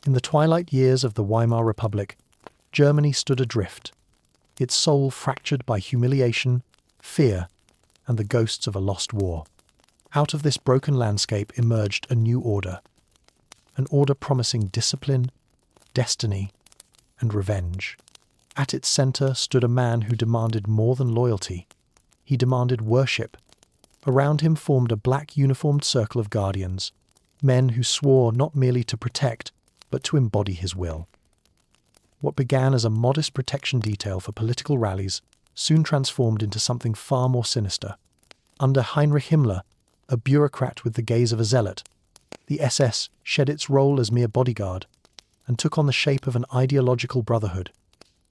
In the twilight years of the Weimar Republic, Germany stood adrift, its soul fractured by humiliation, fear, and the ghosts of a lost war. Out of this broken landscape emerged a new order, an order promising discipline, destiny, and revenge. At its center stood a man who demanded more than loyalty. He demanded worship. Around him formed a black uniformed circle of guardians, men who swore not merely to protect, but to embody his will. What began as a modest protection detail for political rallies soon transformed into something far more sinister. Under Heinrich Himmler, a bureaucrat with the gaze of a zealot, the SS shed its role as mere bodyguard and took on the shape of an ideological brotherhood.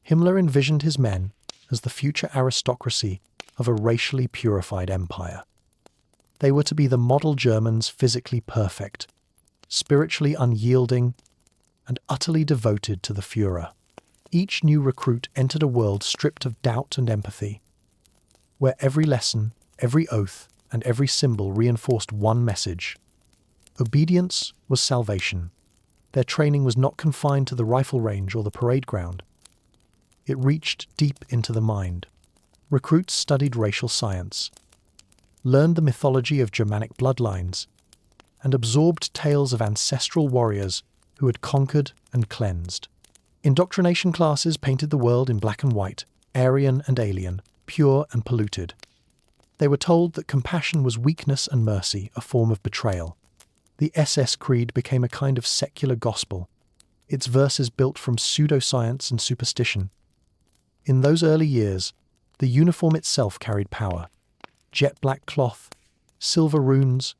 Himmler envisioned his men as the future aristocracy of a racially purified empire. They were to be the model Germans, physically perfect, spiritually unyielding, and utterly devoted to the Führer. Each new recruit entered a world stripped of doubt and empathy, where every lesson, every oath, and every symbol reinforced one message: obedience was salvation. Their training was not confined to the rifle range or the parade ground. It reached deep into the mind. Recruits studied racial science, learned the mythology of Germanic bloodlines, and absorbed tales of ancestral warriors who had conquered and cleansed. Indoctrination classes painted the world in black and white, Aryan and alien, pure and polluted. They were told that compassion was weakness and mercy, a form of betrayal. The SS creed became a kind of secular gospel, its verses built from pseudoscience and superstition. In those early years, the uniform itself carried power. Jet black cloth, silver runes,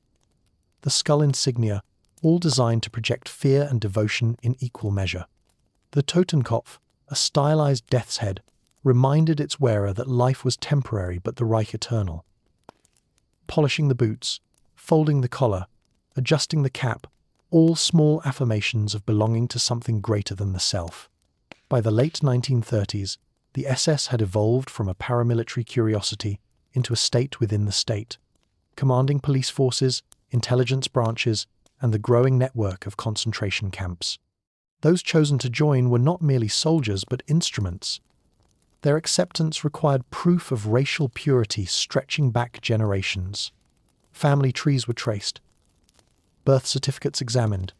the skull insignia, all designed to project fear and devotion in equal measure. The Totenkopf, a stylized death's head, reminded its wearer that life was temporary but the Reich eternal. Polishing the boots, folding the collar, adjusting the cap, all small affirmations of belonging to something greater than the self. By the late 1930s, the SS had evolved from a paramilitary curiosity into a state within the state, commanding police forces, intelligence branches, and the growing network of concentration camps. Those chosen to join were not merely soldiers but instruments. Their acceptance required proof of racial purity stretching back generations. Family trees were traced, birth certificates examined,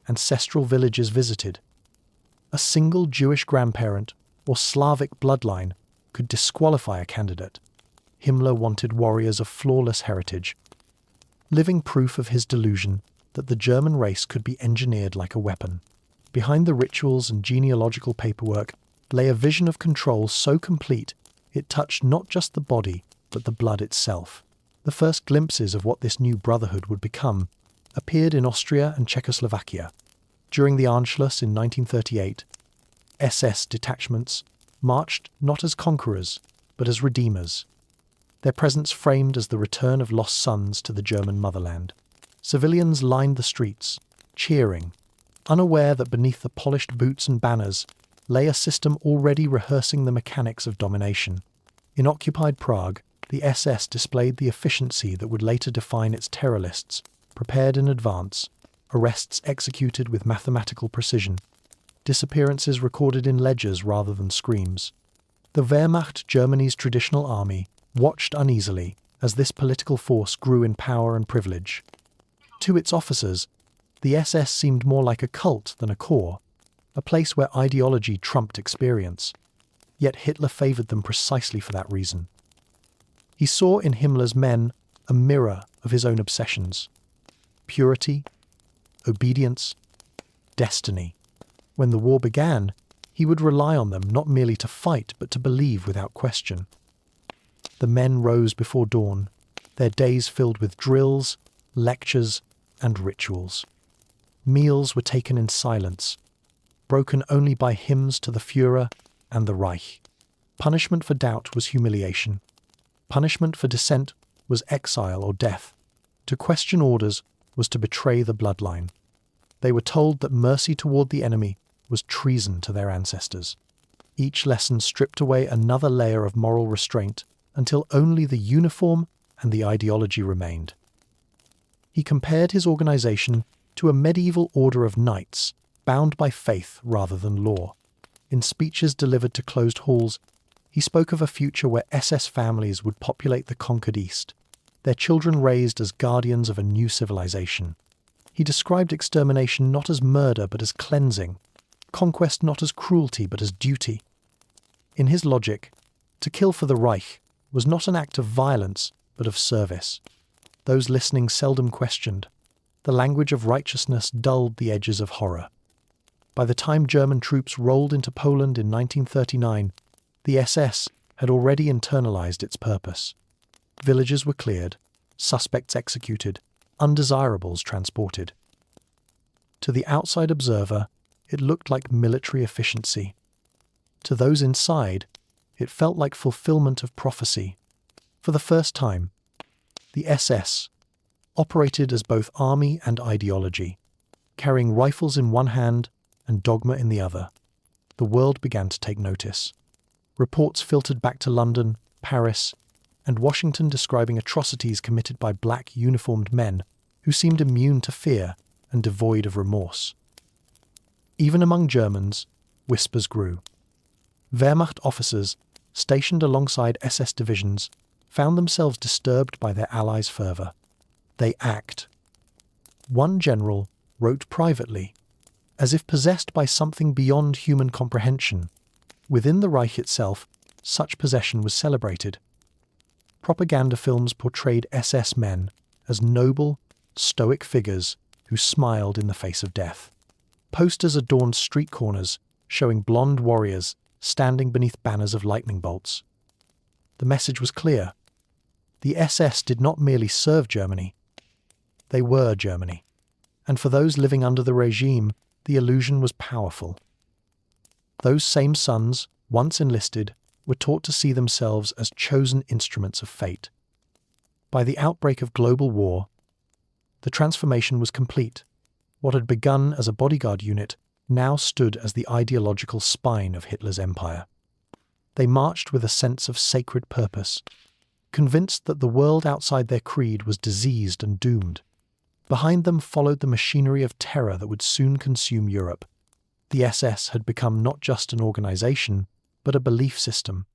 ancestral villages visited. A single Jewish grandparent or Slavic bloodline could disqualify a candidate. Himmler wanted warriors of flawless heritage, living proof of his delusion that the German race could be engineered like a weapon. Behind the rituals and genealogical paperwork lay a vision of control so complete it touched not just the body, but the blood itself. The first glimpses of what this new brotherhood would become appeared in Austria and Czechoslovakia. During the Anschluss in 1938, SS detachments marched not as conquerors, but as redeemers, their presence framed as the return of lost sons to the German motherland. Civilians lined the streets, cheering, unaware that beneath the polished boots and banners lay a system already rehearsing the mechanics of domination. In occupied Prague, the SS displayed the efficiency that would later define its terror lists, prepared in advance, arrests executed with mathematical precision, disappearances recorded in ledgers rather than screams. The Wehrmacht, Germany's traditional army, watched uneasily as this political force grew in power and privilege. To its officers, the SS seemed more like a cult than a corps, a place where ideology trumped experience. Yet Hitler favoured them precisely for that reason. He saw in Himmler's men a mirror of his own obsessions: purity, obedience, destiny. When the war began, he would rely on them not merely to fight but to believe without question. The men rose before dawn, their days filled with drills, lectures, and rituals. Meals were taken in silence, broken only by hymns to the Führer and the Reich. Punishment for doubt was humiliation. Punishment for dissent was exile or death. To question orders was to betray the bloodline. They were told that mercy toward the enemy was treason to their ancestors. Each lesson stripped away another layer of moral restraint until only the uniform and the ideology remained. He compared his organization to a medieval order of knights, bound by faith rather than law. In speeches delivered to closed halls, he spoke of a future where SS families would populate the conquered East, their children raised as guardians of a new civilization. He described extermination not as murder but as cleansing, conquest not as cruelty but as duty. In his logic, to kill for the Reich was not an act of violence but of service. Those listening seldom questioned. The language of righteousness dulled the edges of horror. By the time German troops rolled into Poland in 1939, the SS had already internalized its purpose. Villages were cleared, suspects executed, undesirables transported. To the outside observer, it looked like military efficiency. To those inside, it felt like fulfillment of prophecy. For the first time, the SS operated as both army and ideology, carrying rifles in one hand and dogma in the other. The world began to take notice. Reports filtered back to London, Paris, and Washington describing atrocities committed by black uniformed men who seemed immune to fear and devoid of remorse. Even among Germans, whispers grew. Wehrmacht officers, stationed alongside SS divisions, found themselves disturbed by their allies' fervour. They act. One general wrote privately, as if possessed by something beyond human comprehension. Within the Reich itself, such possession was celebrated. Propaganda films portrayed SS men as noble, stoic figures who smiled in the face of death. Posters adorned street corners, showing blonde warriors standing beneath banners of lightning bolts. The message was clear. The SS did not merely serve Germany. They were Germany. And for those living under the regime, the illusion was powerful. Those same sons, once enlisted, were taught to see themselves as chosen instruments of fate. By the outbreak of global war, the transformation was complete. What had begun as a bodyguard unit now stood as the ideological spine of Hitler's empire. They marched with a sense of sacred purpose, convinced that the world outside their creed was diseased and doomed. Behind them followed the machinery of terror that would soon consume Europe. The SS had become not just an organization, but a belief system,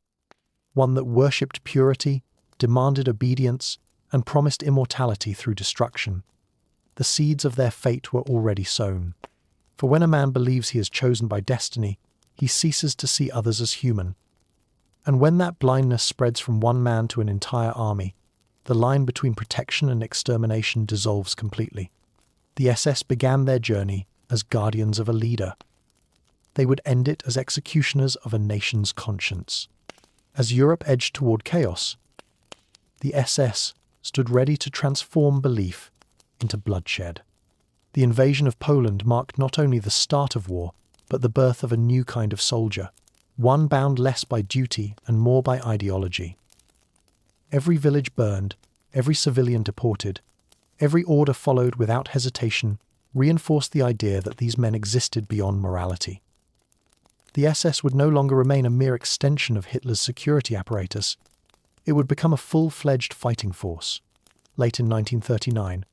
one that worshipped purity, demanded obedience, and promised immortality through destruction. The seeds of their fate were already sown. For when a man believes he is chosen by destiny, he ceases to see others as human. And when that blindness spreads from one man to an entire army, the line between protection and extermination dissolves completely. The SS began their journey as guardians of a leader. They would end it as executioners of a nation's conscience. As Europe edged toward chaos, the SS stood ready to transform belief into bloodshed. The invasion of Poland marked not only the start of war, but the birth of a new kind of soldier, one bound less by duty and more by ideology. Every village burned, every civilian deported, every order followed without hesitation reinforced the idea that these men existed beyond morality. The SS would no longer remain a mere extension of Hitler's security apparatus. It would become a full-fledged fighting force. Late in 1939,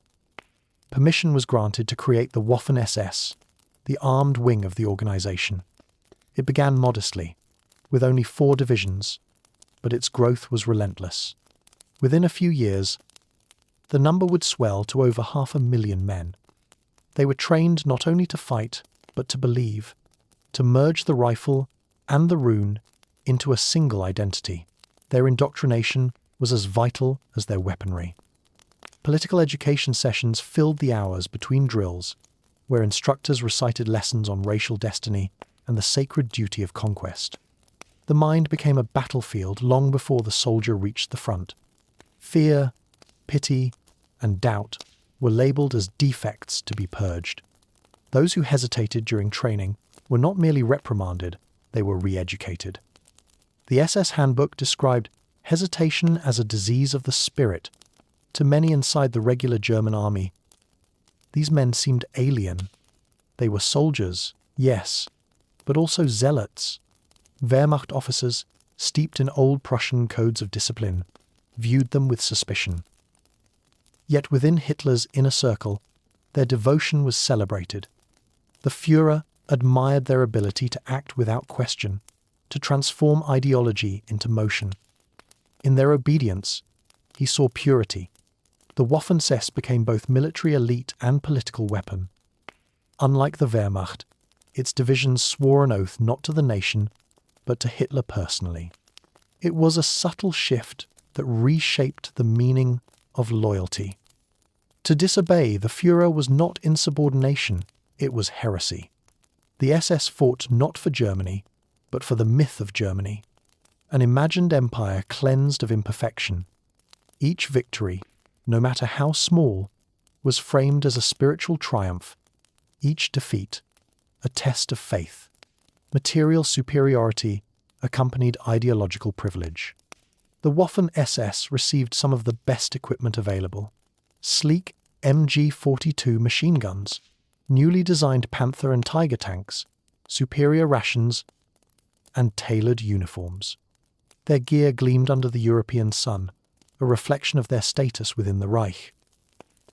permission was granted to create the Waffen-ss, the armed wing of the organization. It began modestly, with only 4 divisions, but its growth was relentless. Within a few years, the number would swell to over 500,000 men. They were trained not only to fight, but to believe, to merge the rifle and the rune into a single identity. Their indoctrination was as vital as their weaponry. Political education sessions filled the hours between drills, where instructors recited lessons on racial destiny and the sacred duty of conquest. The mind became a battlefield long before the soldier reached the front. Fear, pity, and doubt were labelled as defects to be purged. Those who hesitated during training were not merely reprimanded, they were re-educated. The SS handbook described hesitation as a disease of the spirit. To many inside the regular German army, these men seemed alien. They were soldiers, yes, but also zealots. Wehrmacht officers, steeped in old Prussian codes of discipline, viewed them with suspicion. Yet within Hitler's inner circle, their devotion was celebrated. The Führer admired their ability to act without question, to transform ideology into motion. In their obedience, he saw purity. The waffen-ss became both military elite and political weapon. Unlike the Wehrmacht, its divisions swore an oath not to the nation, but to Hitler personally. It was a subtle shift that reshaped the meaning of loyalty. To disobey the Führer was not insubordination, it was heresy. The SS fought not for Germany, but for the myth of Germany, an imagined empire cleansed of imperfection. Each victory, no matter how small, was framed as a spiritual triumph, each defeat a test of faith. Material superiority accompanied ideological privilege. The Waffen-SS received some of the best equipment available. Sleek MG-42 machine guns, newly designed Panther and Tiger tanks, superior rations, and tailored uniforms. Their gear gleamed under the European sun, a reflection of their status within the Reich.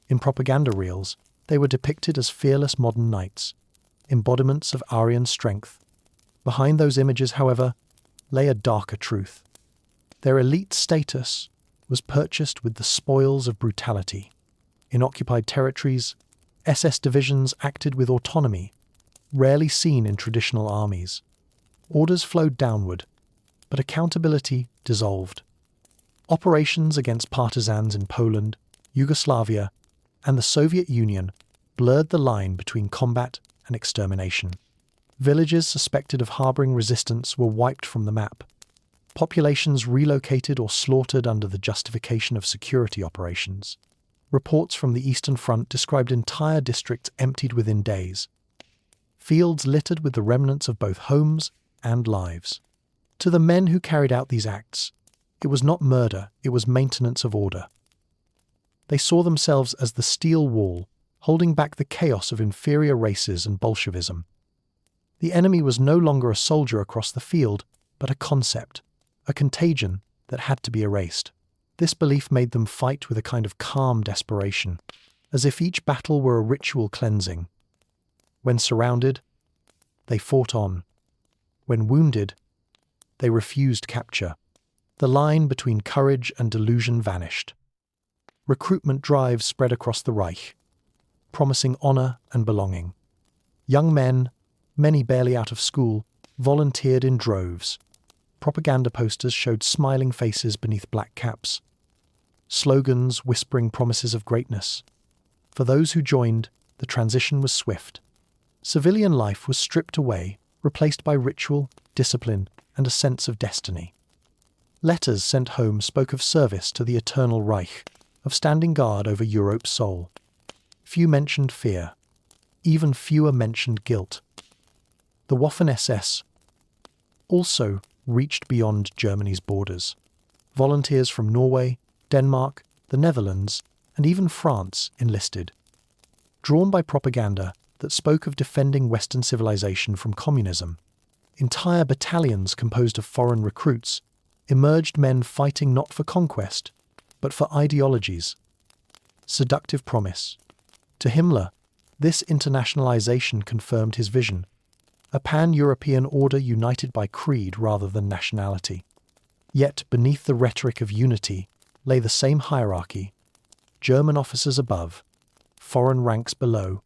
In propaganda reels, they were depicted as fearless modern knights, embodiments of Aryan strength. Behind those images, however, lay a darker truth. Their elite status was purchased with the spoils of brutality. In occupied territories, SS divisions acted with autonomy, rarely seen in traditional armies. Orders flowed downward, but accountability dissolved. Operations against partisans in Poland, Yugoslavia, and the Soviet Union blurred the line between combat and extermination. Villages suspected of harboring resistance were wiped from the map. Populations relocated or slaughtered under the justification of security operations. Reports from the Eastern Front described entire districts emptied within days. Fields littered with the remnants of both homes and lives. To the men who carried out these acts, it was not murder, it was maintenance of order. They saw themselves as the steel wall, holding back the chaos of inferior races and Bolshevism. The enemy was no longer a soldier across the field, but a concept, a contagion that had to be erased. This belief made them fight with a kind of calm desperation, as if each battle were a ritual cleansing. When surrounded, they fought on. When wounded, they refused capture. The line between courage and delusion vanished. Recruitment drives spread across the Reich, promising honor and belonging. Young men, many barely out of school, volunteered in droves. Propaganda posters showed smiling faces beneath black caps. Slogans whispering promises of greatness. For those who joined, the transition was swift. Civilian life was stripped away, replaced by ritual, discipline, and a sense of destiny. Letters sent home spoke of service to the eternal Reich, of standing guard over Europe's soul. Few mentioned fear. Even fewer mentioned guilt. The Waffen-SS also reached beyond Germany's borders. Volunteers from Norway, Denmark, the Netherlands, and even France enlisted. Drawn by propaganda that spoke of defending Western civilization from communism, entire battalions composed of foreign recruits emerged, men fighting not for conquest, but for ideologies. Seductive promise. To Himmler, this internationalization confirmed his vision, a pan-European order united by creed rather than nationality. Yet beneath the rhetoric of unity lay the same hierarchy, German officers above, foreign ranks below,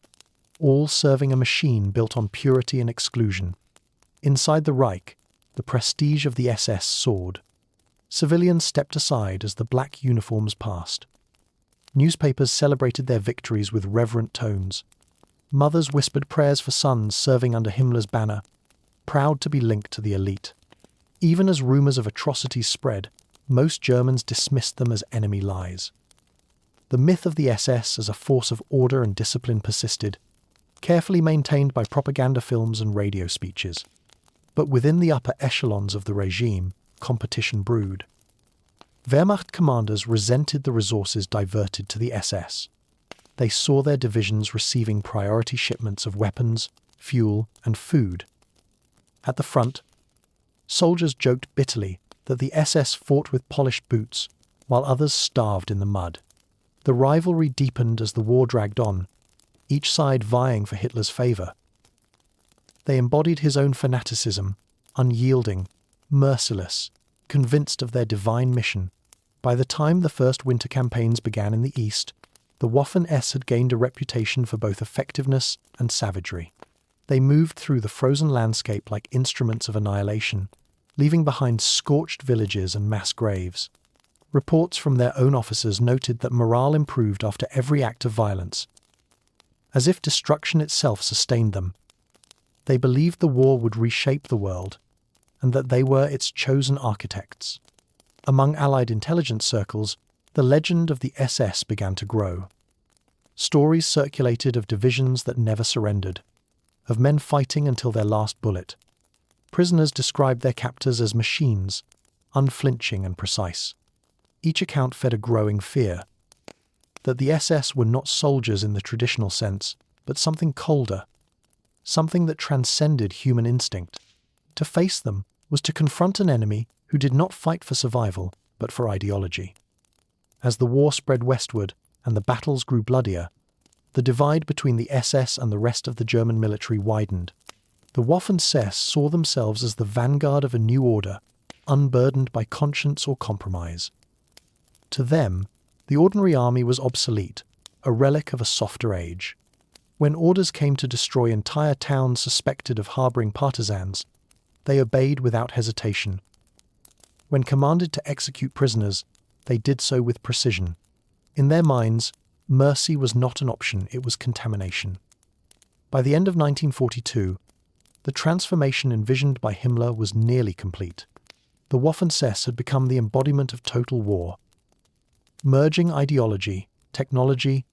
all serving a machine built on purity and exclusion. Inside the Reich, the prestige of the SS soared. Civilians stepped aside as the black uniforms passed. Newspapers celebrated their victories with reverent tones. Mothers whispered prayers for sons serving under Himmler's banner, proud to be linked to the elite. Even as rumors of atrocities spread, most Germans dismissed them as enemy lies. The myth of the SS as a force of order and discipline persisted, carefully maintained by propaganda films and radio speeches. But within the upper echelons of the regime, competition brewed. Wehrmacht commanders resented the resources diverted to the SS. They saw their divisions receiving priority shipments of weapons, fuel, and food. At the front, soldiers joked bitterly that the SS fought with polished boots, while others starved in the mud. The rivalry deepened as the war dragged on, each side vying for Hitler's favor. They embodied his own fanaticism, unyielding, merciless, convinced of their divine mission. By the time the first winter campaigns began in the east, the Waffen-ss had gained a reputation for both effectiveness and savagery. They moved through the frozen landscape like instruments of annihilation, leaving behind scorched villages and mass graves. Reports from their own officers noted that morale improved after every act of violence, as if destruction itself sustained them. They believed the war would reshape the world, and that they were its chosen architects. Among Allied intelligence circles, the legend of the SS began to grow. Stories circulated of divisions that never surrendered, of men fighting until their last bullet. Prisoners described their captors as machines, unflinching and precise. Each account fed a growing fear that the SS were not soldiers in the traditional sense, but something colder, something that transcended human instinct. To face them was to confront an enemy who did not fight for survival, but for ideology. As the war spread westward and the battles grew bloodier, the divide between the SS and the rest of the German military widened. The Waffen-ss saw themselves as the vanguard of a new order, unburdened by conscience or compromise. To them, the ordinary army was obsolete, a relic of a softer age. When orders came to destroy entire towns suspected of harboring partisans, they obeyed without hesitation. When commanded to execute prisoners, they did so with precision. In their minds, mercy was not an option, it was contamination. By the end of 1942, the transformation envisioned by Himmler was nearly complete. The Waffen-ss had become the embodiment of total war, merging ideology, technology,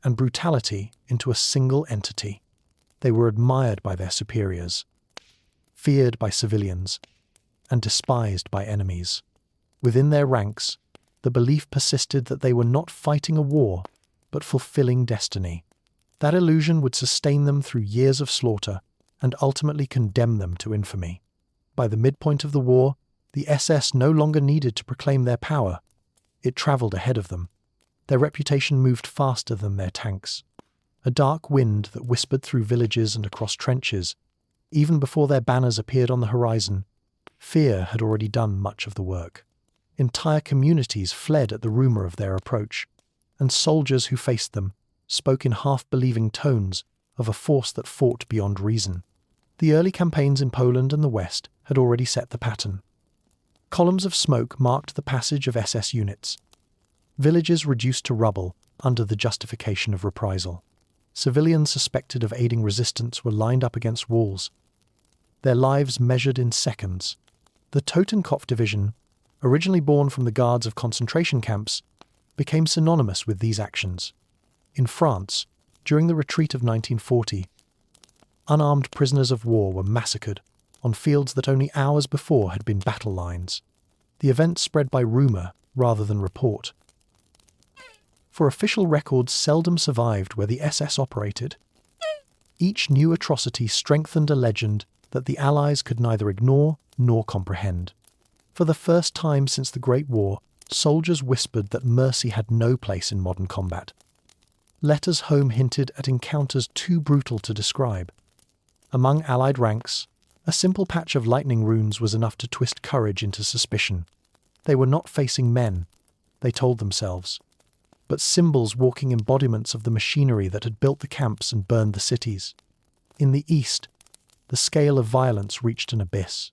and brutality into a single entity. They were admired by their superiors, feared by civilians, and despised by enemies. Within their ranks, the belief persisted that they were not fighting a war, but fulfilling destiny. That illusion would sustain them through years of slaughter and ultimately condemn them to infamy. By the midpoint of the war, the SS no longer needed to proclaim their power. It travelled ahead of them. Their reputation moved faster than their tanks. A dark wind that whispered through villages and across trenches. Even before their banners appeared on the horizon, fear had already done much of the work. Entire communities fled at the rumour of their approach, and soldiers who faced them spoke in half-believing tones of a force that fought beyond reason. The early campaigns in Poland and the West had already set the pattern. Columns of smoke marked the passage of SS units. Villages reduced to rubble under the justification of reprisal. Civilians suspected of aiding resistance were lined up against walls, their lives measured in seconds. The Totenkopf division, originally born from the guards of concentration camps, became synonymous with these actions. In France, during the retreat of 1940, unarmed prisoners of war were massacred on fields that only hours before had been battle lines. The event spread by rumour rather than report. For official records seldom survived where the SS operated. Each new atrocity strengthened a legend that the Allies could neither ignore nor comprehend. For the first time since the Great War, soldiers whispered that mercy had no place in modern combat. Letters home hinted at encounters too brutal to describe. Among Allied ranks, a simple patch of lightning runes was enough to twist courage into suspicion. They were not facing men, they told themselves, but symbols walking embodiments of the machinery that had built the camps and burned the cities. In the east, the scale of violence reached an abyss.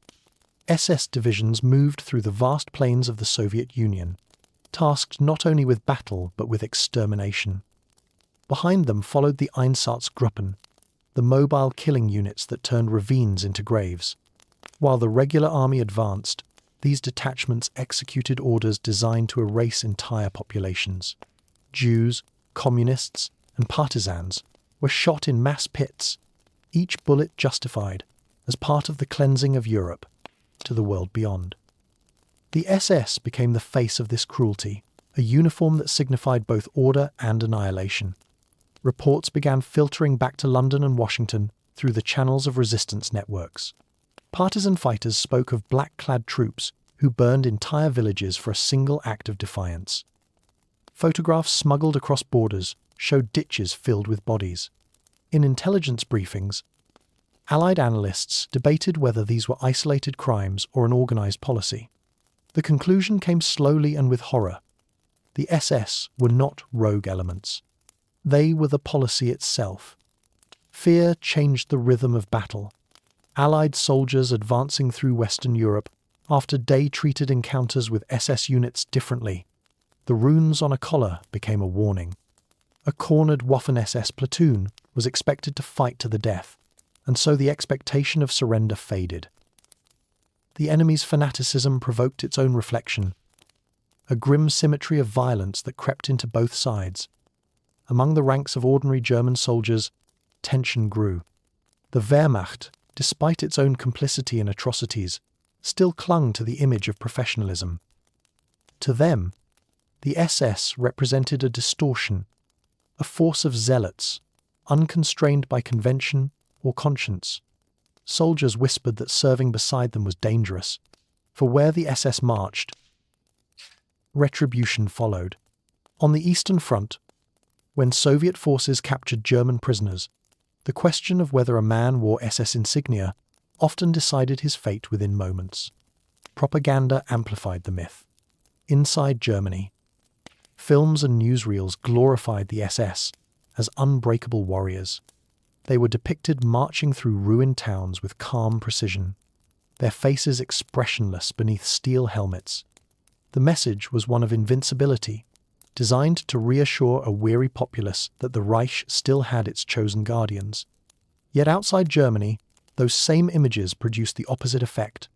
SS divisions moved through the vast plains of the Soviet Union, tasked not only with battle but with extermination. Behind them followed the Einsatzgruppen, the mobile killing units that turned ravines into graves. While the regular army advanced, these detachments executed orders designed to erase entire populations. Jews, communists, and partisans were shot in mass pits, each bullet justified as part of the cleansing of Europe to the world beyond. The SS became the face of this cruelty, a uniform that signified both order and annihilation. Reports began filtering back to London and Washington through the channels of resistance networks. Partisan fighters spoke of black-clad troops who burned entire villages for a single act of defiance. Photographs smuggled across borders showed ditches filled with bodies. In intelligence briefings, Allied analysts debated whether these were isolated crimes or an organized policy. The conclusion came slowly and with horror. The SS were not rogue elements. They were the policy itself. Fear changed the rhythm of battle. Allied soldiers advancing through Western Europe after day treated encounters with SS units differently. The runes on a collar became a warning. A cornered Waffen-SS platoon was expected to fight to the death, and so the expectation of surrender faded. The enemy's fanaticism provoked its own reflection, a grim symmetry of violence that crept into both sides. Among the ranks of ordinary German soldiers, tension grew. The Wehrmacht, despite its own complicity in atrocities, still clung to the image of professionalism. To them, the SS represented a distortion, a force of zealots, unconstrained by convention or conscience. Soldiers whispered that serving beside them was dangerous, for where the SS marched, retribution followed. On the Eastern Front, when Soviet forces captured German prisoners, the question of whether a man wore SS insignia often decided his fate within moments. Propaganda amplified the myth. Inside Germany, films and newsreels glorified the SS as unbreakable warriors. They were depicted marching through ruined towns with calm precision, their faces expressionless beneath steel helmets. The message was one of invincibility, designed to reassure a weary populace that the Reich still had its chosen guardians. Yet outside Germany, those same images produced the opposite effect.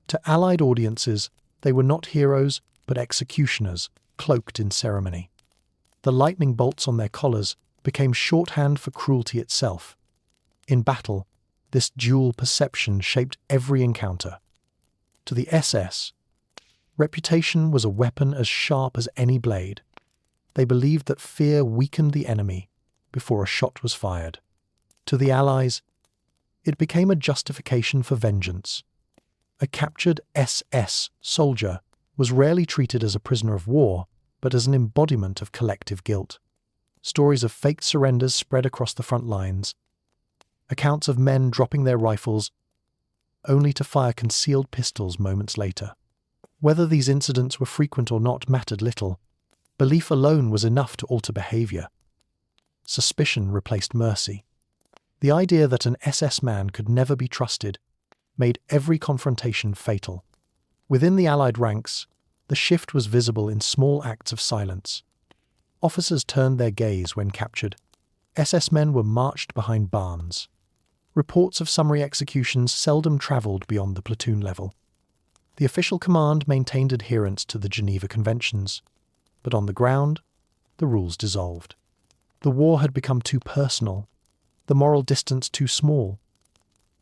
To Allied audiences, they were not heroes, but executioners, cloaked in ceremony. The lightning bolts on their collars became shorthand for cruelty itself. In battle, this dual perception shaped every encounter. To the SS, reputation was a weapon as sharp as any blade. They believed that fear weakened the enemy before a shot was fired. To the Allies, it became a justification for vengeance. A captured SS soldier was rarely treated as a prisoner of war, but as an embodiment of collective guilt. Stories of faked surrenders spread across the front lines, accounts of men dropping their rifles only to fire concealed pistols moments later. Whether these incidents were frequent or not mattered little. Belief alone was enough to alter behavior. Suspicion replaced mercy. The idea that an SS man could never be trusted made every confrontation fatal. Within the Allied ranks, the shift was visible in small acts of silence. Officers turned their gaze when captured. SS men were marched behind barns. Reports of summary executions seldom travelled beyond the platoon level. The official command maintained adherence to the Geneva Conventions, but on the ground, the rules dissolved. The war had become too personal, the moral distance too small.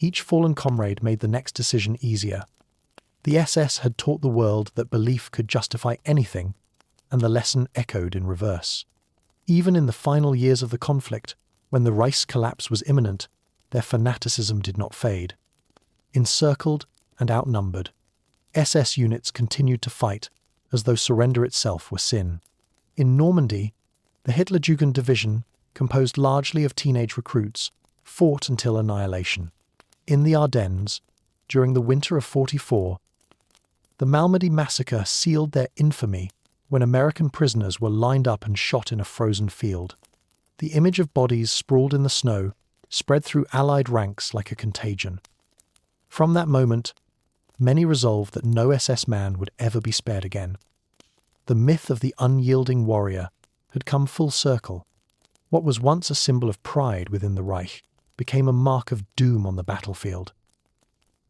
Each fallen comrade made the next decision easier. The SS had taught the world that belief could justify anything, and the lesson echoed in reverse. Even in the final years of the conflict, when the Reich's collapse was imminent, their fanaticism did not fade. Encircled and outnumbered, SS units continued to fight as though surrender itself were sin. In Normandy, the Hitlerjugend division, composed largely of teenage recruits, fought until annihilation. In the Ardennes, during the winter of '44, the Malmedy massacre sealed their infamy when American prisoners were lined up and shot in a frozen field. The image of bodies sprawled in the snow spread through Allied ranks like a contagion. From that moment, many resolved that no SS man would ever be spared again. The myth of the unyielding warrior had come full circle. What was once a symbol of pride within the Reich became a mark of doom on the battlefield.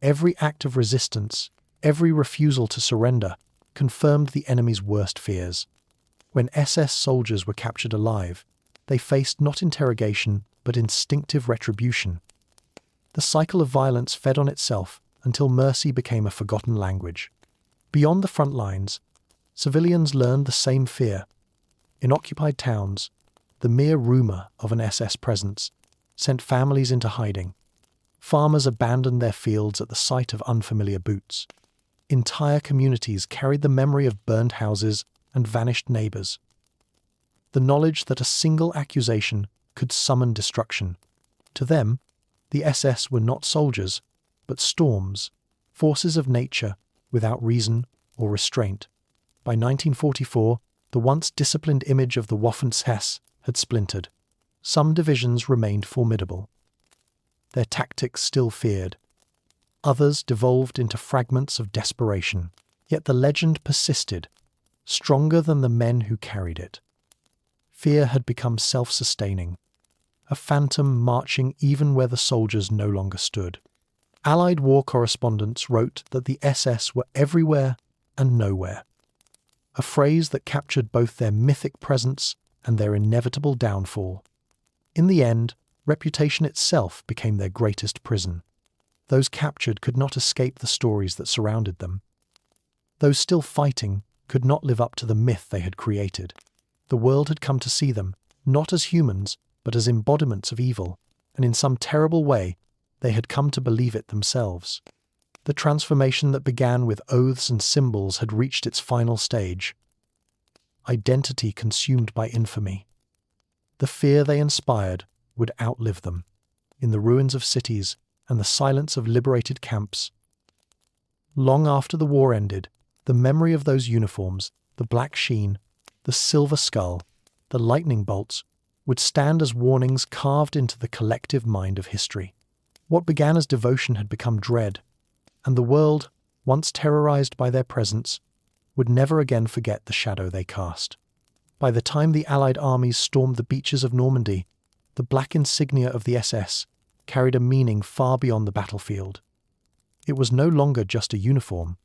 Every act of resistance, every refusal to surrender, confirmed the enemy's worst fears. When SS soldiers were captured alive, they faced not interrogation but instinctive retribution. The cycle of violence fed on itself until mercy became a forgotten language. Beyond the front lines, civilians learned the same fear. In occupied towns, the mere rumour of an SS presence sent families into hiding. Farmers abandoned their fields at the sight of unfamiliar boots. Entire communities carried the memory of burned houses and vanished neighbours. The knowledge that a single accusation could summon destruction. To them, The SS were not soldiers, but storms, forces of nature without reason or restraint. By 1944, the once disciplined image of the waffen-ss had splintered. Some divisions remained formidable. Their tactics still feared. Others devolved into fragments of desperation. Yet the legend persisted, stronger than the men who carried it. Fear had become self-sustaining, a phantom marching even where the soldiers no longer stood. Allied war correspondents wrote that the SS were everywhere and nowhere, a phrase that captured both their mythic presence and their inevitable downfall. In the end, reputation itself became their greatest prison. Those captured could not escape the stories that surrounded them. Those still fighting could not live up to the myth they had created. The world had come to see them, not as humans, but as embodiments of evil, and in some terrible way, they had come to believe it themselves. The transformation that began with oaths and symbols had reached its final stage. Identity consumed by infamy. The fear they inspired would outlive them, in the ruins of cities and the silence of liberated camps. Long after the war ended, the memory of those uniforms, the black sheen, the silver skull, the lightning bolts, would stand as warnings carved into the collective mind of history. What began as devotion had become dread, and the world, once terrorized by their presence, would never again forget the shadow they cast. By the time the Allied armies stormed the beaches of Normandy, the black insignia of the SS carried a meaning far beyond the battlefield. It was no longer just a uniform.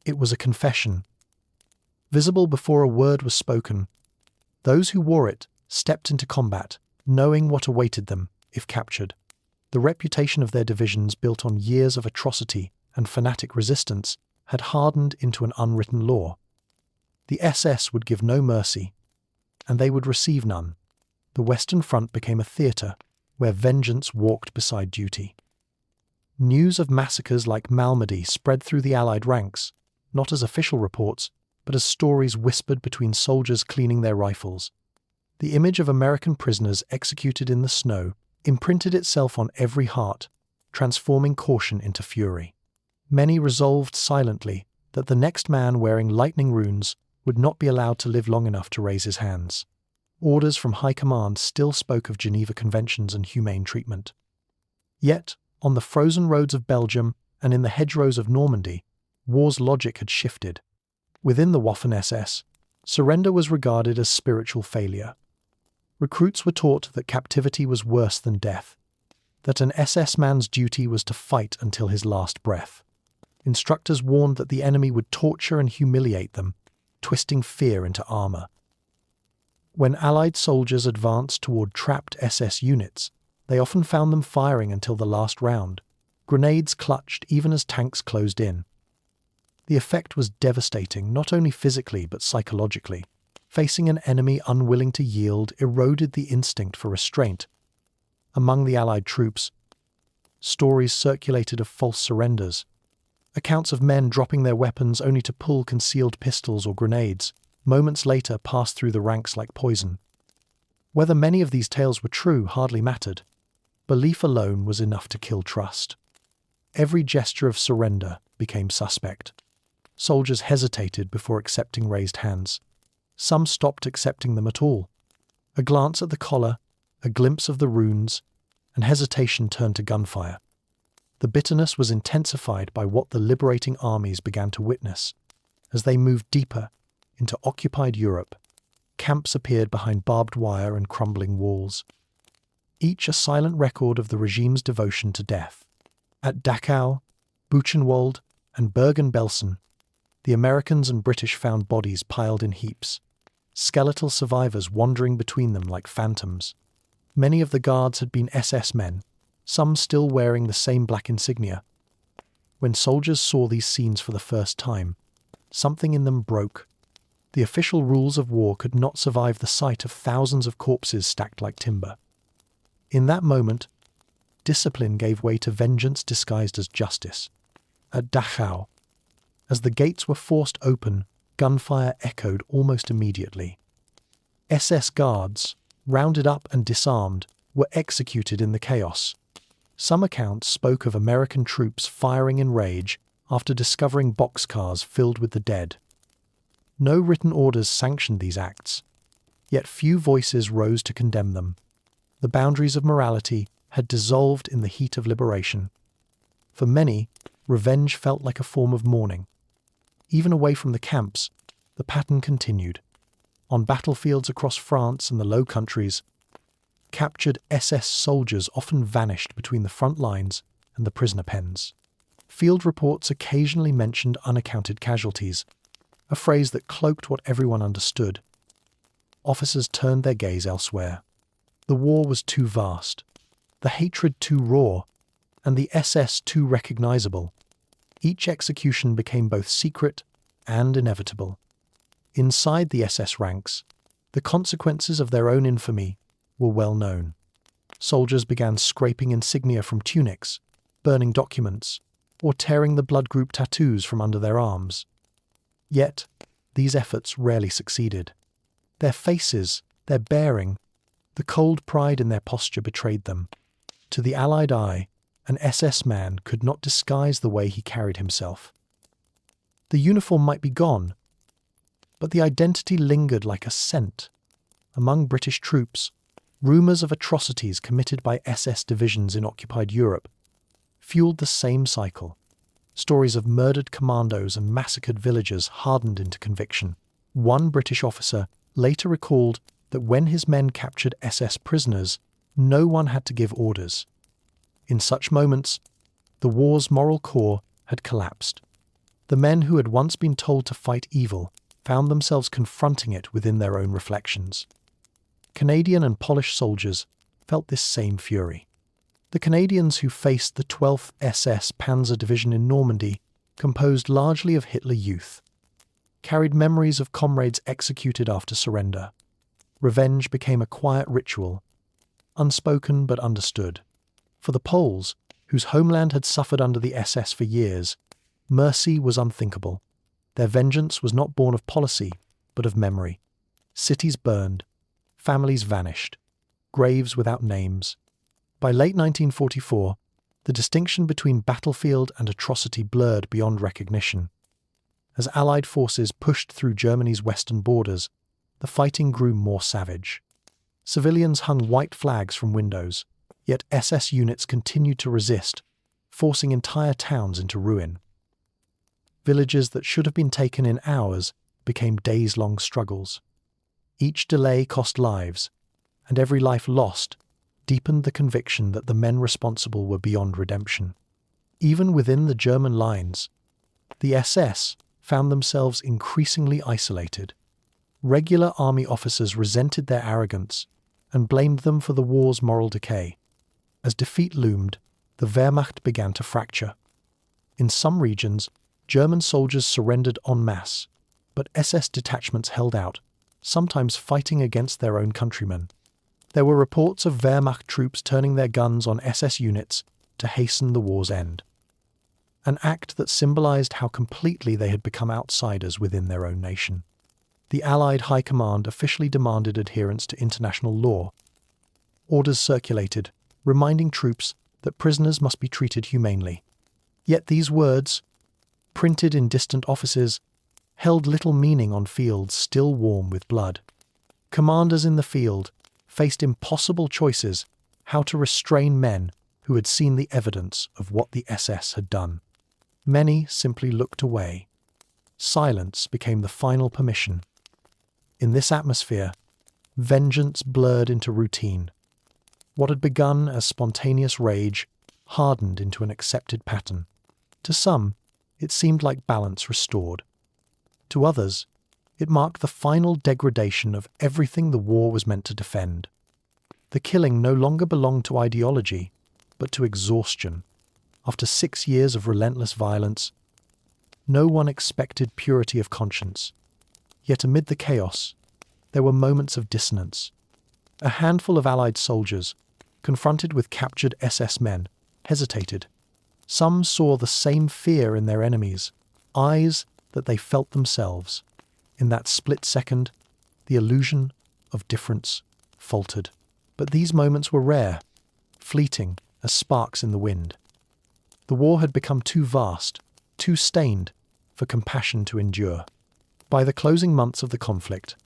It was a confession. Visible before a word was spoken, those who wore it stepped into combat, knowing what awaited them if captured. The reputation of their divisions, built on years of atrocity and fanatic resistance, had hardened into an unwritten law. The SS would give no mercy, and they would receive none. The Western Front became a theatre where vengeance walked beside duty. News of massacres like Malmedy spread through the Allied ranks, not as official reports, but as stories whispered between soldiers cleaning their rifles. The image of American prisoners executed in the snow imprinted itself on every heart, transforming caution into fury. Many resolved silently that the next man wearing lightning runes would not be allowed to live long enough to raise his hands. Orders from high command still spoke of Geneva Conventions and humane treatment. Yet, on the frozen roads of Belgium and in the hedgerows of Normandy, war's logic had shifted. Within the Waffen-SS, surrender was regarded as spiritual failure. Recruits were taught that captivity was worse than death, that an SS man's duty was to fight until his last breath. Instructors warned that the enemy would torture and humiliate them, twisting fear into armor. When Allied soldiers advanced toward trapped SS units, they often found them firing until the last round. Grenades clutched even as tanks closed in. The effect was devastating, not only physically but psychologically. Facing an enemy unwilling to yield eroded the instinct for restraint. Among the Allied troops, stories circulated of false surrenders, accounts of men dropping their weapons only to pull concealed pistols or grenades, moments later passed through the ranks like poison. Whether many of these tales were true hardly mattered. Belief alone was enough to kill trust. Every gesture of surrender became suspect. Soldiers hesitated before accepting raised hands. Some stopped accepting them at all. A glance at the collar, a glimpse of the runes, and hesitation turned to gunfire. The bitterness was intensified by what the liberating armies began to witness. As they moved deeper into occupied Europe, camps appeared behind barbed wire and crumbling walls, each a silent record of the regime's devotion to death. At Dachau, Buchenwald, and Bergen-Belsen, the Americans and British found bodies piled in heaps, skeletal survivors wandering between them like phantoms. Many of the guards had been SS men, some still wearing the same black insignia. When soldiers saw these scenes for the first time, something in them broke. The official rules of war could not survive the sight of thousands of corpses stacked like timber. In that moment, discipline gave way to vengeance disguised as justice. At Dachau, as the gates were forced open, gunfire echoed almost immediately. SS guards, rounded up and disarmed, were executed in the chaos. Some accounts spoke of American troops firing in rage after discovering boxcars filled with the dead. No written orders sanctioned these acts, yet few voices rose to condemn them. The boundaries of morality had dissolved in the heat of liberation. For many, revenge felt like a form of mourning. Even away from the camps, the pattern continued. On battlefields across France and the Low Countries, captured SS soldiers often vanished between the front lines and the prisoner pens. Field reports occasionally mentioned unaccounted casualties, a phrase that cloaked what everyone understood. Officers turned their gaze elsewhere. The war was too vast, the hatred too raw, and the SS too recognizable. Each execution became both secret and inevitable. Inside the SS ranks, the consequences of their own infamy were well known. Soldiers began scraping insignia from tunics, burning documents, or tearing the blood group tattoos from under their arms. Yet, these efforts rarely succeeded. Their faces, their bearing, the cold pride in their posture betrayed them. To the Allied eye, an SS man could not disguise the way he carried himself. The uniform might be gone, but the identity lingered like a scent. Among British troops, rumours of atrocities committed by SS divisions in occupied Europe fueled the same cycle. Stories of murdered commandos and massacred villagers hardened into conviction. One British officer later recalled that when his men captured SS prisoners, no one had to give orders. In such moments, the war's moral core had collapsed. The men who had once been told to fight evil found themselves confronting it within their own reflections. Canadian and Polish soldiers felt this same fury. The Canadians who faced the 12th SS Panzer Division in Normandy, composed largely of Hitler Youth, carried memories of comrades executed after surrender. Revenge became a quiet ritual, unspoken but understood. For the Poles, whose homeland had suffered under the SS for years, mercy was unthinkable. Their vengeance was not born of policy, but of memory. Cities burned, families vanished, graves without names. By late 1944, the distinction between battlefield and atrocity blurred beyond recognition. As Allied forces pushed through Germany's western borders, the fighting grew more savage. Civilians hung white flags from windows, yet SS units continued to resist, forcing entire towns into ruin. Villages that should have been taken in hours became days-long struggles. Each delay cost lives, and every life lost deepened the conviction that the men responsible were beyond redemption. Even within the German lines, the SS found themselves increasingly isolated. Regular army officers resented their arrogance and blamed them for the war's moral decay. As defeat loomed, the Wehrmacht began to fracture. In some regions, German soldiers surrendered en masse, but SS detachments held out, sometimes fighting against their own countrymen. There were reports of Wehrmacht troops turning their guns on SS units to hasten the war's end. An act that symbolized how completely they had become outsiders within their own nation. The Allied High Command officially demanded adherence to international law. Orders circulated, reminding troops that prisoners must be treated humanely. Yet these words, printed in distant offices, held little meaning on fields still warm with blood. Commanders in the field faced impossible choices how to restrain men who had seen the evidence of what the SS had done. Many simply looked away. Silence became the final permission. In this atmosphere, vengeance blurred into routine. What had begun as spontaneous rage hardened into an accepted pattern. To some, it seemed like balance restored. To others, it marked the final degradation of everything the war was meant to defend. The killing no longer belonged to ideology, but to exhaustion. After 6 years of relentless violence, no one expected purity of conscience. Yet amid the chaos, there were moments of dissonance. A handful of Allied soldiers, confronted with captured SS men, hesitated. Some saw the same fear in their enemies, eyes that they felt themselves. In that split second, the illusion of difference faltered. But these moments were rare, fleeting, as sparks in the wind. The war had become too vast, too stained, for compassion to endure. By the closing months of the conflict,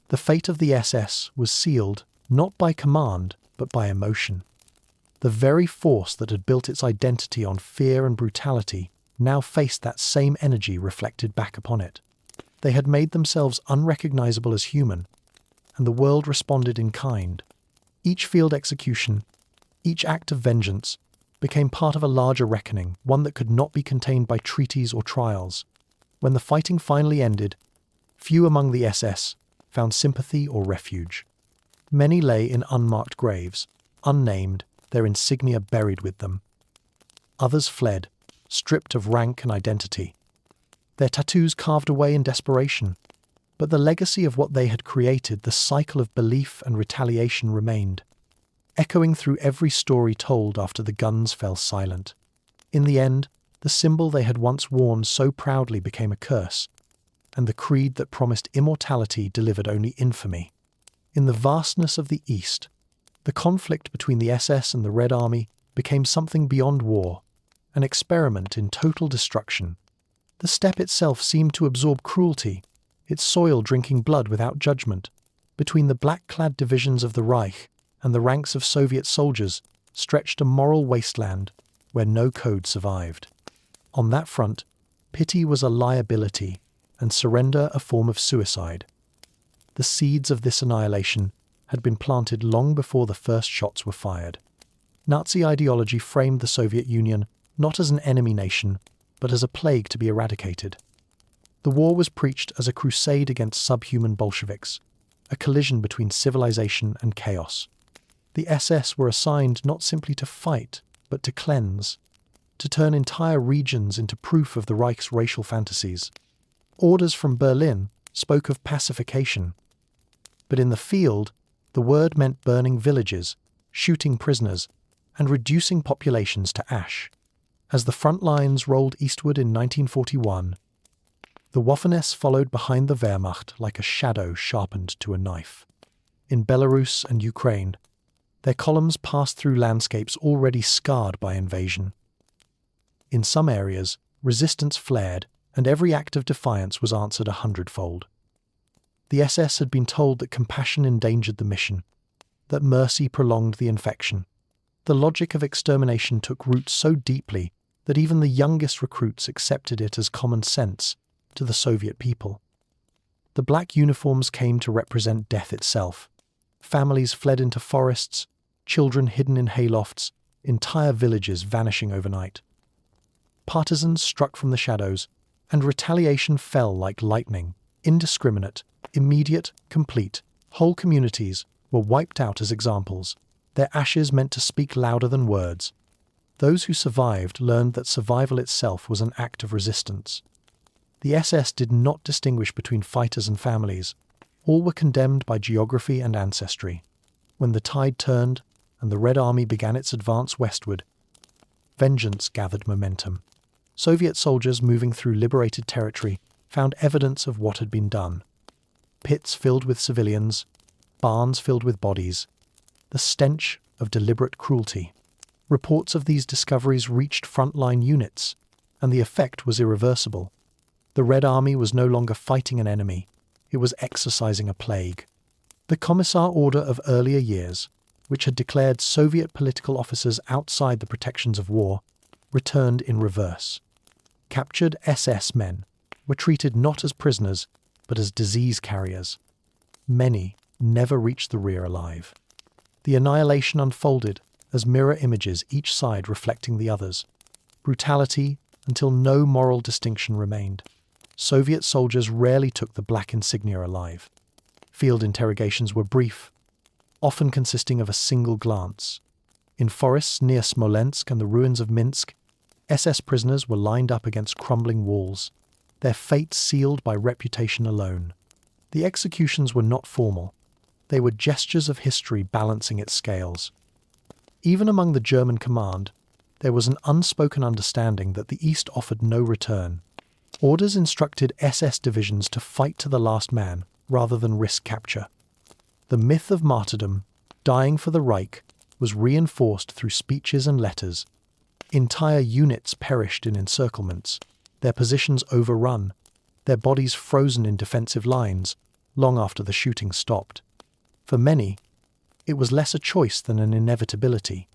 the fate of the SS was sealed not by command, but by emotion. The very force that had built its identity on fear and brutality now faced that same energy reflected back upon it. They had made themselves unrecognizable as human, and the world responded in kind. Each field execution, each act of vengeance, became part of a larger reckoning, one that could not be contained by treaties or trials. When the fighting finally ended, few among the SS found sympathy or refuge. Many lay in unmarked graves, unnamed, their insignia buried with them. Others fled, stripped of rank and identity, their tattoos carved away in desperation. But the legacy of what they had created, the cycle of belief and retaliation, remained, echoing through every story told after the guns fell silent. In the end, the symbol they had once worn so proudly became a curse, and the creed that promised immortality delivered only infamy. In the vastness of the East, the conflict between the SS and the Red Army became something beyond war, an experiment in total destruction. The steppe itself seemed to absorb cruelty, its soil drinking blood without judgment. Between the black-clad divisions of the Reich and the ranks of Soviet soldiers stretched a moral wasteland where no code survived. On that front, pity was a liability and surrender a form of suicide. The seeds of this annihilation had been planted long before the first shots were fired. Nazi ideology framed the Soviet Union not as an enemy nation, but as a plague to be eradicated. The war was preached as a crusade against subhuman Bolsheviks, a collision between civilization and chaos. The SS were assigned not simply to fight, but to cleanse, to turn entire regions into proof of the Reich's racial fantasies. Orders from Berlin spoke of pacification, but in the field, the word meant burning villages, shooting prisoners, and reducing populations to ash. As the front lines rolled eastward in 1941, the waffen-ss followed behind the Wehrmacht like a shadow sharpened to a knife. In Belarus and Ukraine, their columns passed through landscapes already scarred by invasion. In some areas, resistance flared, and every act of defiance was answered 100-fold. The SS had been told that compassion endangered the mission, that mercy prolonged the infection. The logic of extermination took root so deeply that even the youngest recruits accepted it as common sense to the Soviet people. The black uniforms came to represent death itself. Families fled into forests, children hidden in haylofts, entire villages vanishing overnight. Partisans struck from the shadows, and retaliation fell like lightning, indiscriminate, immediate, complete. Whole communities were wiped out as examples, their ashes meant to speak louder than words. Those who survived learned that survival itself was an act of resistance. The SS did not distinguish between fighters and families. All were condemned by geography and ancestry. When the tide turned and the Red Army began its advance westward, vengeance gathered momentum. Soviet soldiers moving through liberated territory found evidence of what had been done. Pits filled with civilians, barns filled with bodies, the stench of deliberate cruelty. Reports of these discoveries reached frontline units, and the effect was irreversible. The Red Army was no longer fighting an enemy, it was exorcising a plague. The Commissar Order of earlier years, which had declared Soviet political officers outside the protections of war, returned in reverse. Captured SS men were treated not as prisoners, but as disease carriers. Many never reached the rear alive. The annihilation unfolded as mirror images, each side reflecting the others. Brutality until no moral distinction remained. Soviet soldiers rarely took the black insignia alive. Field interrogations were brief, often consisting of a single glance. In forests near Smolensk and the ruins of Minsk, SS prisoners were lined up against crumbling walls, their fate sealed by reputation alone. The executions were not formal. They were gestures of history balancing its scales. Even among the German command, there was an unspoken understanding that the East offered no return. Orders instructed SS divisions to fight to the last man rather than risk capture. The myth of martyrdom, dying for the Reich, was reinforced through speeches and letters. Entire units perished in encirclements, their positions overrun, their bodies frozen in defensive lines, long after the shooting stopped. For many, it was less a choice than an inevitability.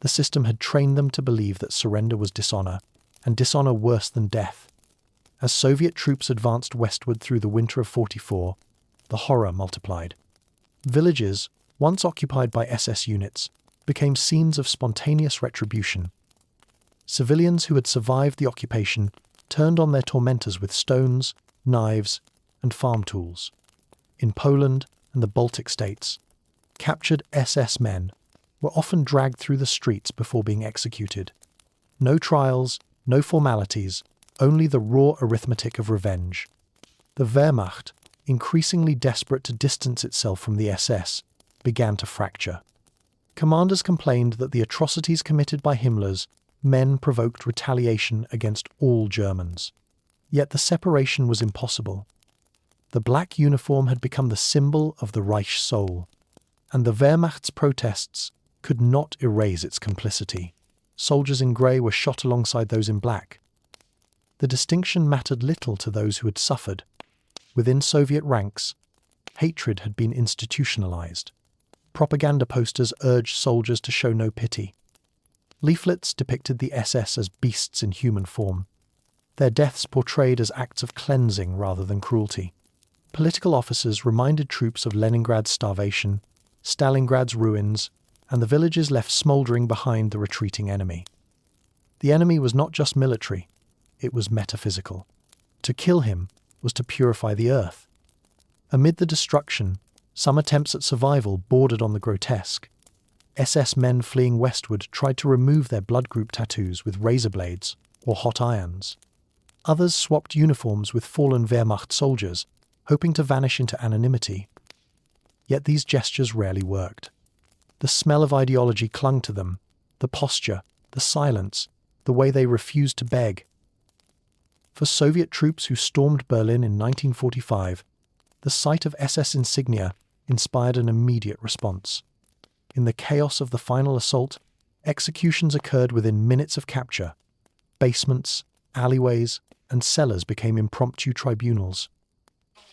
The system had trained them to believe that surrender was dishonor, and dishonor worse than death. As Soviet troops advanced westward through the winter of '44, the horror multiplied. Villages, once occupied by SS units, became scenes of spontaneous retribution. Civilians who had survived the occupation turned on their tormentors with stones, knives, and farm tools. In Poland and the Baltic states, captured SS men were often dragged through the streets before being executed. No trials, no formalities, only the raw arithmetic of revenge. The Wehrmacht, increasingly desperate to distance itself from the SS, began to fracture. Commanders complained that the atrocities committed by Himmler's men provoked retaliation against all Germans. Yet the separation was impossible. The black uniform had become the symbol of the Reich soul, and the Wehrmacht's protests could not erase its complicity. Soldiers in grey were shot alongside those in black. The distinction mattered little to those who had suffered. Within Soviet ranks, hatred had been institutionalized. Propaganda posters urged soldiers to show no pity. Leaflets depicted the SS as beasts in human form, their deaths portrayed as acts of cleansing rather than cruelty. Political officers reminded troops of Leningrad's starvation, Stalingrad's ruins, and the villages left smouldering behind the retreating enemy. The enemy was not just military, it was metaphysical. To kill him was to purify the earth. Amid the destruction, some attempts at survival bordered on the grotesque. SS men fleeing westward tried to remove their blood group tattoos with razor blades or hot irons. Others swapped uniforms with fallen Wehrmacht soldiers, hoping to vanish into anonymity. Yet these gestures rarely worked. The smell of ideology clung to them, the posture, the silence, the way they refused to beg. For Soviet troops who stormed Berlin in 1945, the sight of SS insignia inspired an immediate response. In the chaos of the final assault, executions occurred within minutes of capture. Basements, alleyways, and cellars became impromptu tribunals.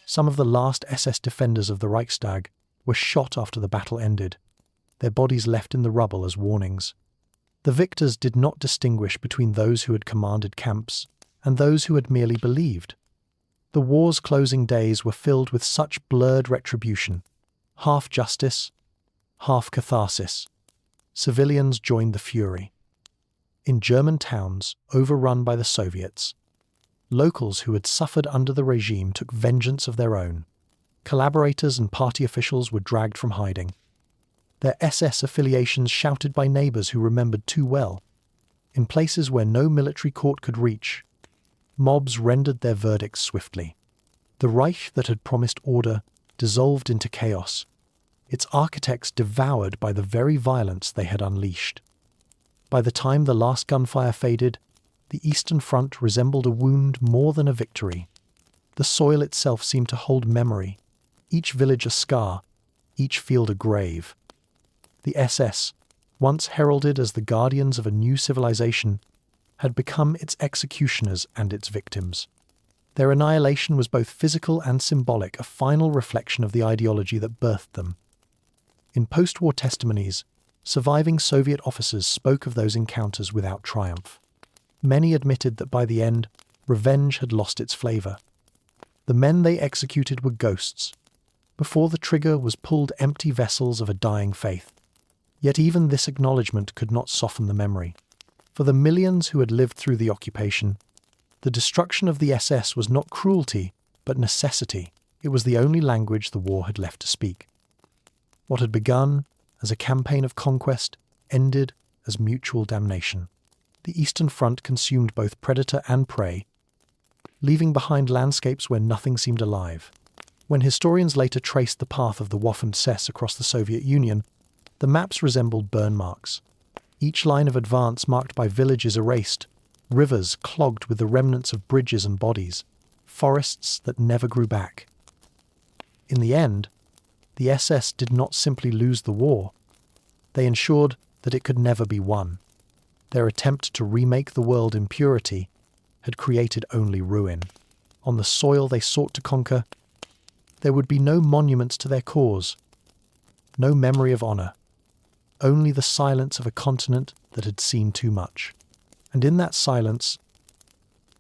Some of the last SS defenders of the Reichstag were shot after the battle ended, their bodies left in the rubble as warnings. The victors did not distinguish between those who had commanded camps and those who had merely believed. The war's closing days were filled with such blurred retribution, half justice, half catharsis. Civilians joined the fury. In German towns overrun by the Soviets, locals who had suffered under the regime took vengeance of their own. Collaborators and party officials were dragged from hiding, their SS affiliations shouted by neighbours who remembered too well. In places where no military court could reach, mobs rendered their verdicts swiftly. The Reich that had promised order dissolved into chaos, its architects devoured by the very violence they had unleashed. By the time the last gunfire faded, the Eastern Front resembled a wound more than a victory. The soil itself seemed to hold memory, each village a scar, each field a grave. The SS, once heralded as the guardians of a new civilization, had become its executioners and its victims. Their annihilation was both physical and symbolic, a final reflection of the ideology that birthed them. In post-war testimonies, surviving Soviet officers spoke of those encounters without triumph. Many admitted that by the end, revenge had lost its flavor. The men they executed were ghosts. Before the trigger was pulled empty vessels of a dying faith. Yet even this acknowledgement could not soften the memory. For the millions who had lived through the occupation, the destruction of the SS was not cruelty, but necessity. It was the only language the war had left to speak. What had begun as a campaign of conquest ended as mutual damnation. The Eastern Front consumed both predator and prey, leaving behind landscapes where nothing seemed alive. When historians later traced the path of the waffen-ss across the Soviet Union, the maps resembled burn marks. Each line of advance marked by villages erased, rivers clogged with the remnants of bridges and bodies, forests that never grew back. In the end, the SS did not simply lose the war. They ensured that it could never be won. Their attempt to remake the world in purity had created only ruin. On the soil they sought to conquer, there would be no monuments to their cause, no memory of honor, only the silence of a continent that had seen too much. And in that silence,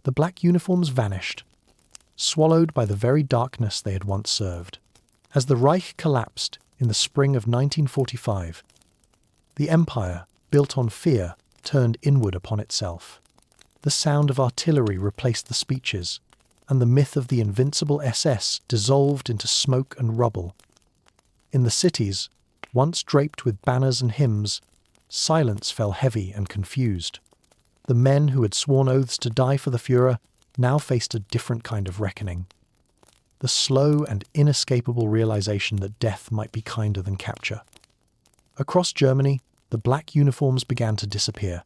the black uniforms vanished, swallowed by the very darkness they had once served. As the Reich collapsed in the spring of 1945, the empire, built on fear, turned inward upon itself. The sound of artillery replaced the speeches, and the myth of the invincible SS dissolved into smoke and rubble. In the cities, once draped with banners and hymns, silence fell heavy and confused. The men who had sworn oaths to die for the Führer now faced a different kind of reckoning. The slow and inescapable realization that death might be kinder than capture. Across Germany, the black uniforms began to disappear.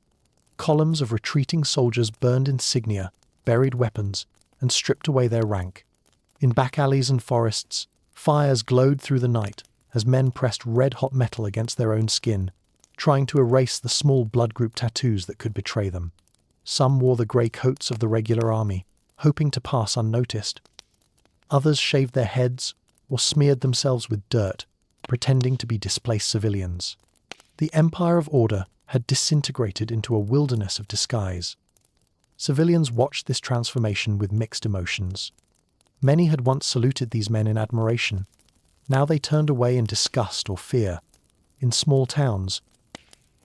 Columns of retreating soldiers burned insignia, buried weapons, and stripped away their rank. In back alleys and forests, fires glowed through the night as men pressed red-hot metal against their own skin, trying to erase the small blood group tattoos that could betray them. Some wore the grey coats of the regular army, hoping to pass unnoticed. Others shaved their heads or smeared themselves with dirt, pretending to be displaced civilians. The empire of order had disintegrated into a wilderness of disguise. Civilians watched this transformation with mixed emotions. Many had once saluted these men in admiration. Now they turned away in disgust or fear. In small towns,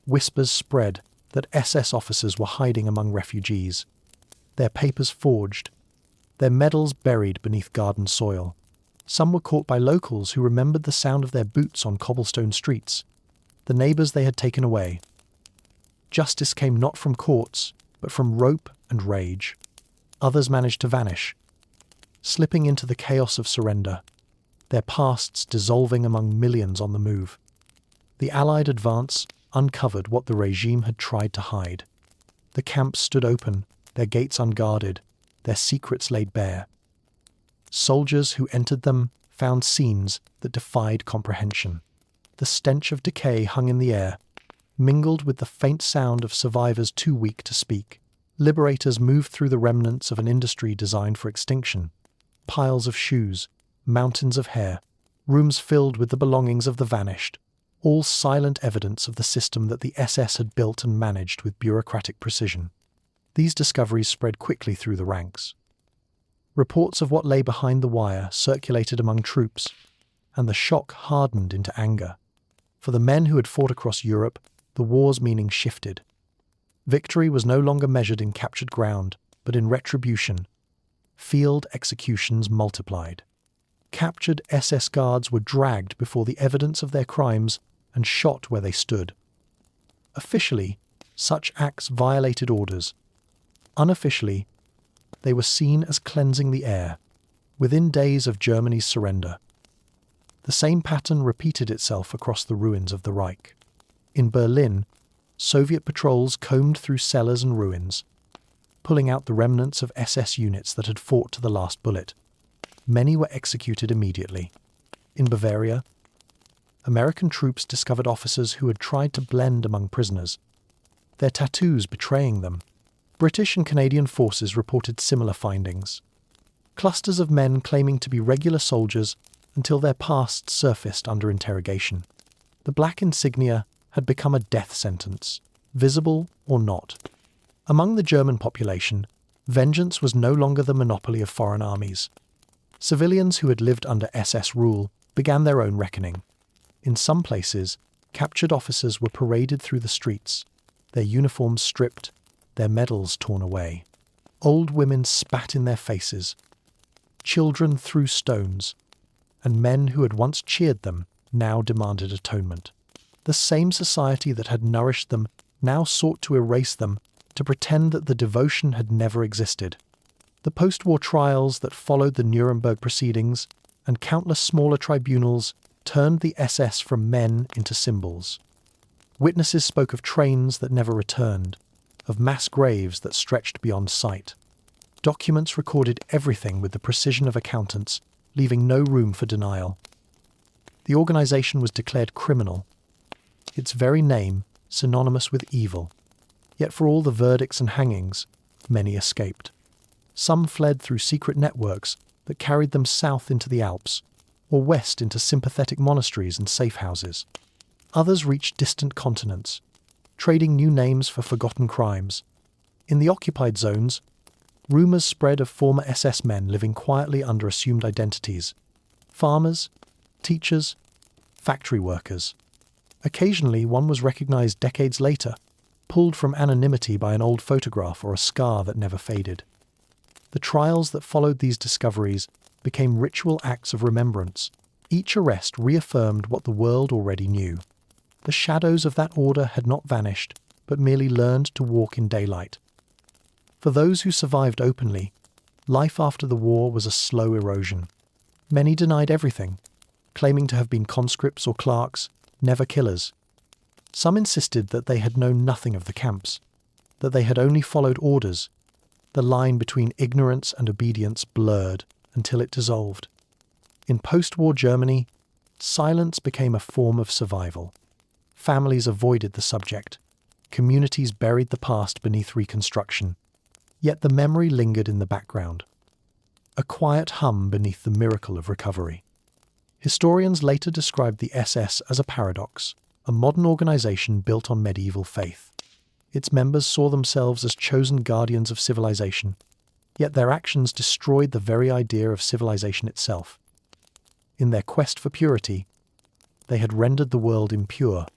whispers spread that SS officers were hiding among refugees, their papers forged, their medals buried beneath garden soil. Some were caught by locals who remembered the sound of their boots on cobblestone streets, the neighbours they had taken away. Justice came not from courts, but from rope and rage. Others managed to vanish, slipping into the chaos of surrender, their pasts dissolving among millions on the move. The Allied advance uncovered what the regime had tried to hide. The camps stood open, their gates unguarded, their secrets laid bare. Soldiers who entered them found scenes that defied comprehension. The stench of decay hung in the air, mingled with the faint sound of survivors too weak to speak. Liberators moved through the remnants of an industry designed for extinction. Piles of shoes, mountains of hair, rooms filled with the belongings of the vanished, all silent evidence of the system that the SS had built and managed with bureaucratic precision. These discoveries spread quickly through the ranks. Reports of what lay behind the wire circulated among troops, and the shock hardened into anger. For the men who had fought across Europe, the war's meaning shifted. Victory was no longer measured in captured ground, but in retribution. Field executions multiplied. Captured SS guards were dragged before the evidence of their crimes and shot where they stood. Officially, such acts violated orders. Unofficially, they were seen as cleansing the air, within days of Germany's surrender. The same pattern repeated itself across the ruins of the Reich. In Berlin, Soviet patrols combed through cellars and ruins, pulling out the remnants of SS units that had fought to the last bullet. Many were executed immediately. In Bavaria, American troops discovered officers who had tried to blend among prisoners, their tattoos betraying them. British and Canadian forces reported similar findings. Clusters of men claiming to be regular soldiers until their pasts surfaced under interrogation. The black insignia had become a death sentence, visible or not. Among the German population, vengeance was no longer the monopoly of foreign armies. Civilians who had lived under SS rule began their own reckoning. In some places, captured officers were paraded through the streets, their uniforms stripped, their medals torn away. Old women spat in their faces. Children threw stones, and men who had once cheered them now demanded atonement. The same society that had nourished them now sought to erase them, to pretend that the devotion had never existed. The post-war trials that followed the Nuremberg proceedings and countless smaller tribunals turned the SS from men into symbols. Witnesses spoke of trains that never returned, of mass graves that stretched beyond sight. Documents recorded everything with the precision of accountants, leaving no room for denial. The organization was declared criminal, its very name synonymous with evil. Yet for all the verdicts and hangings, many escaped. Some fled through secret networks that carried them south into the Alps, or west into sympathetic monasteries and safe houses. Others reached distant continents, trading new names for forgotten crimes. In the occupied zones, rumours spread of former SS men living quietly under assumed identities. Farmers, teachers, factory workers. Occasionally, one was recognised decades later, pulled from anonymity by an old photograph or a scar that never faded. The trials that followed these discoveries became ritual acts of remembrance. Each arrest reaffirmed what the world already knew. The shadows of that order had not vanished, but merely learned to walk in daylight. For those who survived openly, life after the war was a slow erosion. Many denied everything, claiming to have been conscripts or clerks, never killers. Some insisted that they had known nothing of the camps, that they had only followed orders. The line between ignorance and obedience blurred until it dissolved. In post-war Germany, silence became a form of survival. Families avoided the subject. Communities buried the past beneath reconstruction. Yet the memory lingered in the background, a quiet hum beneath the miracle of recovery. Historians later described the SS as a paradox, a modern organization built on medieval faith. Its members saw themselves as chosen guardians of civilization, yet their actions destroyed the very idea of civilization itself. In their quest for purity, they had rendered the world impure.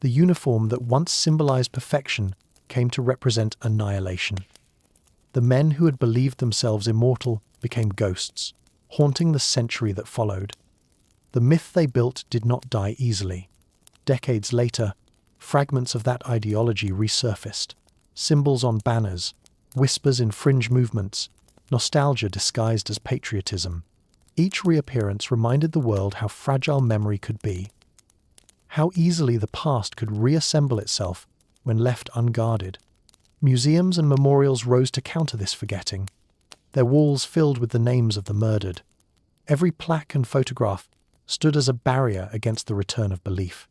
The uniform that once symbolized perfection came to represent annihilation. The men who had believed themselves immortal became ghosts, haunting the century that followed. The myth they built did not die easily. Decades later, fragments of that ideology resurfaced. Symbols on banners, whispers in fringe movements, nostalgia disguised as patriotism. Each reappearance reminded the world how fragile memory could be, how easily the past could reassemble itself when left unguarded. Museums and memorials rose to counter this forgetting, their walls filled with the names of the murdered. Every plaque and photograph stood as a barrier against the return of belief.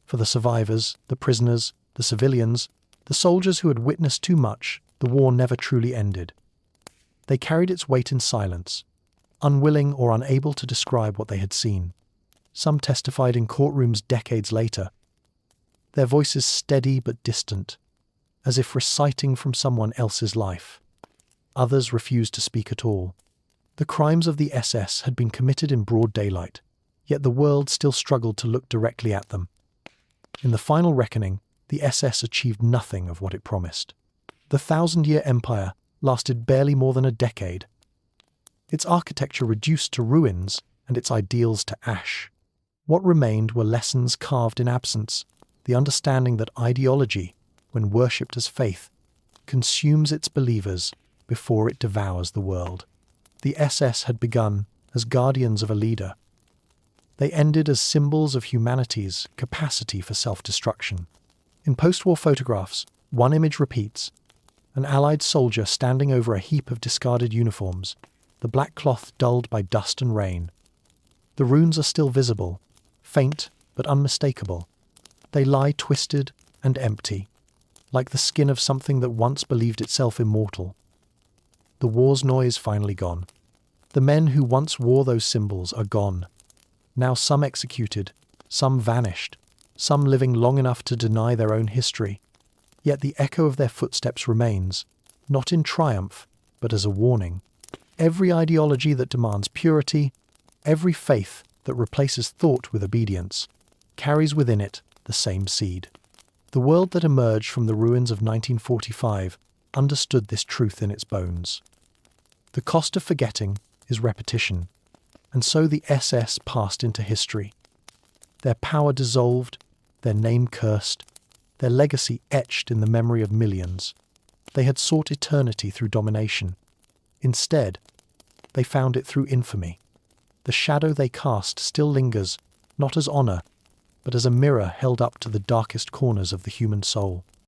For the survivors, the prisoners, the civilians, the soldiers who had witnessed too much, the war never truly ended. They carried its weight in silence, unwilling or unable to describe what they had seen. Some testified in courtrooms decades later, their voices steady but distant, as if reciting from someone else's life. Others refused to speak at all. The crimes of the SS had been committed in broad daylight, yet the world still struggled to look directly at them. In the final reckoning, the SS achieved nothing of what it promised. The 1,000-year empire lasted barely more than a decade. Its architecture reduced to ruins and its ideals to ash. What remained were lessons carved in absence, the understanding that ideology, when worshipped as faith, consumes its believers before it devours the world. The SS had begun as guardians of a leader. They ended as symbols of humanity's capacity for self-destruction. In post-war photographs, one image repeats: an Allied soldier standing over a heap of discarded uniforms, the black cloth dulled by dust and rain. The runes are still visible, faint but unmistakable. They lie twisted and empty, like the skin of something that once believed itself immortal. The war's noise finally gone. The men who once wore those symbols are gone. Now some executed, some vanished, some living long enough to deny their own history. Yet the echo of their footsteps remains, not in triumph, but as a warning. Every ideology that demands purity, every faith that replaces thought with obedience, carries within it the same seed. The world that emerged from the ruins of 1945 understood this truth in its bones. The cost of forgetting is repetition, and so the SS passed into history. Their power dissolved, their name cursed, their legacy etched in the memory of millions. They had sought eternity through domination. Instead, they found it through infamy. The shadow they cast still lingers, not as honor, but as a mirror held up to the darkest corners of the human soul.